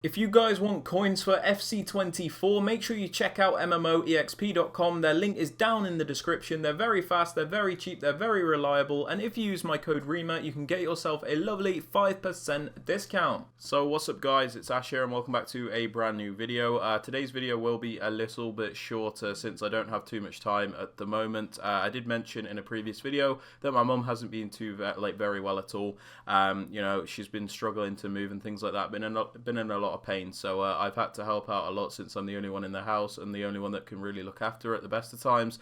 If you guys want coins for FC24, make sure you check out MMOEXP.com. Their link is down in the description. They're very fast, they're very cheap, they're very reliable, and if you use my code Rema, you can get yourself a lovely 5% discount. So what's up guys, it's Ash here and welcome back to a brand new video. Today's video will be a little bit shorter since I don't have too much time at the moment. I did mention in a previous video that my mum hasn't been too very well at all. You know, she's been struggling to move and things like that, been in a lot of pain, so I've had to help out a lot since I'm the only one in the house and the only one that can really look after her at the best of times.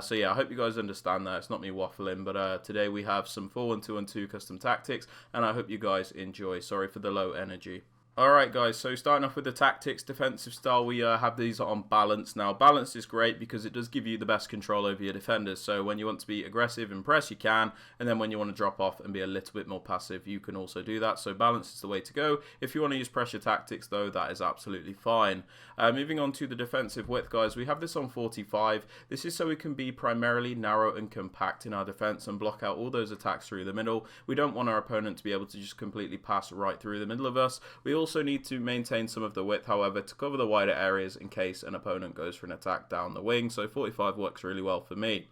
So yeah, I hope you guys understand that. It's not me waffling, but today we have some 4-1-2-1-2 custom tactics and I hope you guys enjoy. Sorry for the low energy. Alright guys, so starting off with the tactics, defensive style, we have these on balance. Now balance is great because it does give you the best control over your defenders, so when you want to be aggressive and press you can, and then when you want to drop off and be a little bit more passive you can also do that, so balance is the way to go. If you want to use pressure tactics though, that is absolutely fine. Moving on to the defensive width guys, we have this on 45. This is so we can be primarily narrow and compact in our defense and block out all those attacks through the middle. We don't want our opponent to be able to just completely pass right through the middle of us. We also need to maintain some of the width, however, to cover the wider areas in case an opponent goes for an attack down the wing, so 45 works really well for me.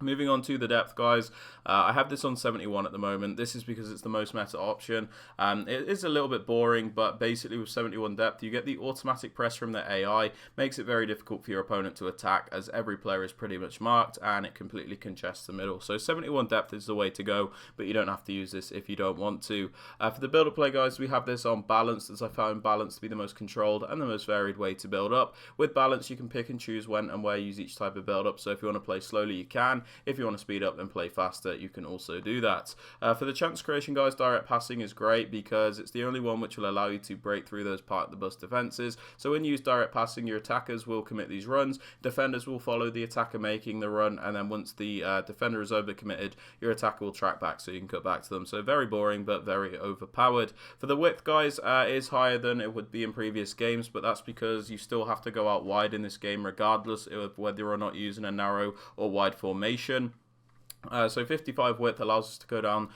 Moving on to the depth guys, I have this on 71 at the moment. This is because it's the most meta option. It is a little bit boring, but basically with 71 depth you get the automatic press from the AI. Makes it very difficult for your opponent to attack as every player is pretty much marked and it completely congests the middle. So 71 depth is the way to go, but you don't have to use this if you don't want to. For the build up play guys, we have this on balance, as I found balance to be the most controlled and the most varied way to build up. With balance you can pick and choose when and where you use each type of build up, so if you want to play slowly you can. If you want to speed up and play faster, you can also do that. For the chance creation guys, direct passing is great because it's the only one which will allow you to break through those part of the bus defenses. So when you use direct passing, your attackers will commit these runs, defenders will follow the attacker making the run, and then once the defender is overcommitted, your attacker will track back so you can cut back to them. So very boring but very overpowered. For the width guys, it is higher than it would be in previous games, but that's because you still have to go out wide in this game regardless of whether or not using a narrow or wide formation. So 55 width allows us to go down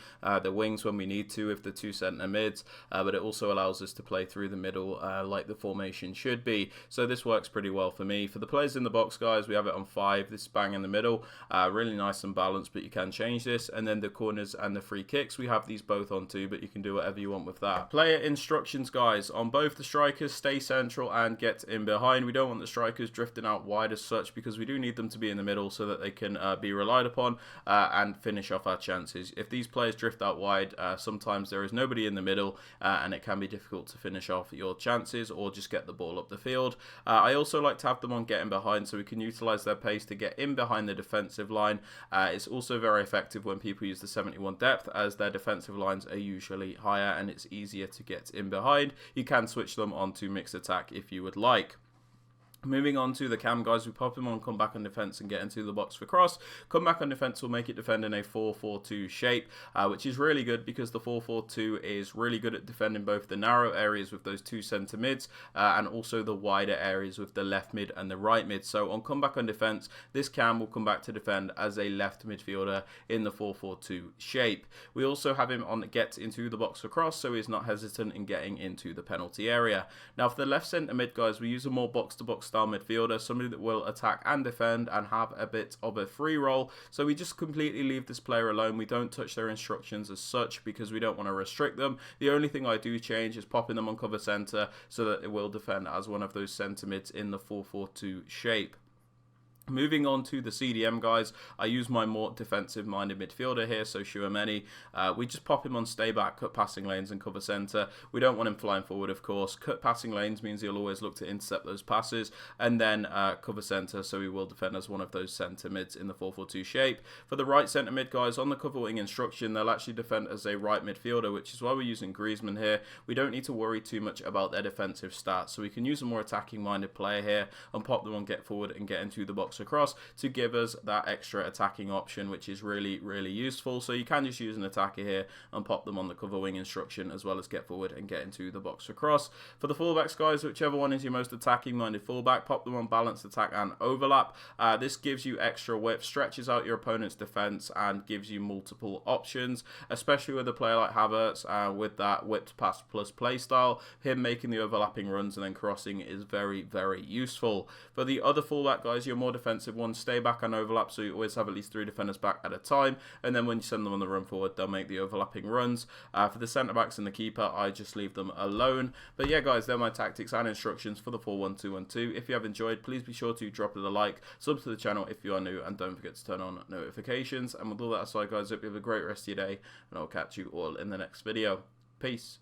the wings when we need to with the 2 centre mids, but it also allows us to play through the middle like the formation should be. So this works pretty well for me. For the players in the box guys, we have it on 5, this bang in the middle, really nice and balanced, but you can change this. And then the corners and the free kicks, we have these both on 2, but you can do whatever you want with that. Player instructions guys, on both the strikers, stay central and get in behind. We don't want the strikers drifting out wide as such because we do need them to be in the middle so that they can be relied upon and finish off our chances. If these players drift out wide, sometimes there is nobody in the middle and it can be difficult to finish off your chances or just get the ball up the field. I also like to have them on getting behind so we can utilise their pace to get in behind the defensive line. It's also very effective when people use the 71 depth as their defensive lines are usually higher and it's easier to get in behind. You can switch them onto mixed attack if you would like. Moving on to the cam guys, we pop him on, come back on defense and get into the box for cross. Come back on defense will make it defend in a 4-4-2 shape, which is really good because the 4-4-2 is really good at defending both the narrow areas with those 2 centre mids and also the wider areas with the left mid and the right mid. So on come back on defense, this cam will come back to defend as a left midfielder in the 4-4-2 shape. We also have him on get into the box for cross, so he's not hesitant in getting into the penalty area. Now for the left centre mid guys, we use a more box to box style midfielder, somebody that will attack and defend and have a bit of a free roll. So we just completely leave this player alone. We don't touch their instructions as such because we don't want to restrict them. The only thing I do change is popping them on cover centre so that it will defend as one of those centre mids in the 4-4-2 shape. Moving on to the CDM guys, I use my more defensive minded midfielder here, so Shuameni. We just pop him on stay back, cut passing lanes and cover centre. We don't want him flying forward of course. Cut passing lanes means he'll always look to intercept those passes, and then cover centre, so he will defend as one of those centre mids in the 4-4-2 shape. For the right centre mid guys, on the cover wing instruction, they'll actually defend as a right midfielder, which is why we're using Griezmann here. We don't need to worry too much about their defensive stats, so we can use a more attacking minded player here and pop them on get forward and get into the box box across to give us that extra attacking option, which is really, really useful. So you can just use an attacker here and pop them on the cover wing instruction, as well as get forward and get into the box across. For the fullbacks, guys, whichever one is your most attacking minded fullback, pop them on balanced attack and overlap. This gives you extra width, stretches out your opponent's defense, and gives you multiple options, especially with a player like Havertz with that whipped pass plus play style. Him making the overlapping runs and then crossing is very, very useful. For the other fullback, guys, your more defensive ones, stay back and overlap, so you always have at least 3 defenders back at a time, and then when you send them on the run forward, they'll make the overlapping runs. For the centre backs and the keeper, I just leave them alone. But yeah, guys, they're my tactics and instructions for the 4-1-2-1-2. If you have enjoyed, please be sure to drop it a like, sub to the channel if you are new, and don't forget to turn on notifications. And with all that aside, guys, hope you have a great rest of your day, and I'll catch you all in the next video. Peace.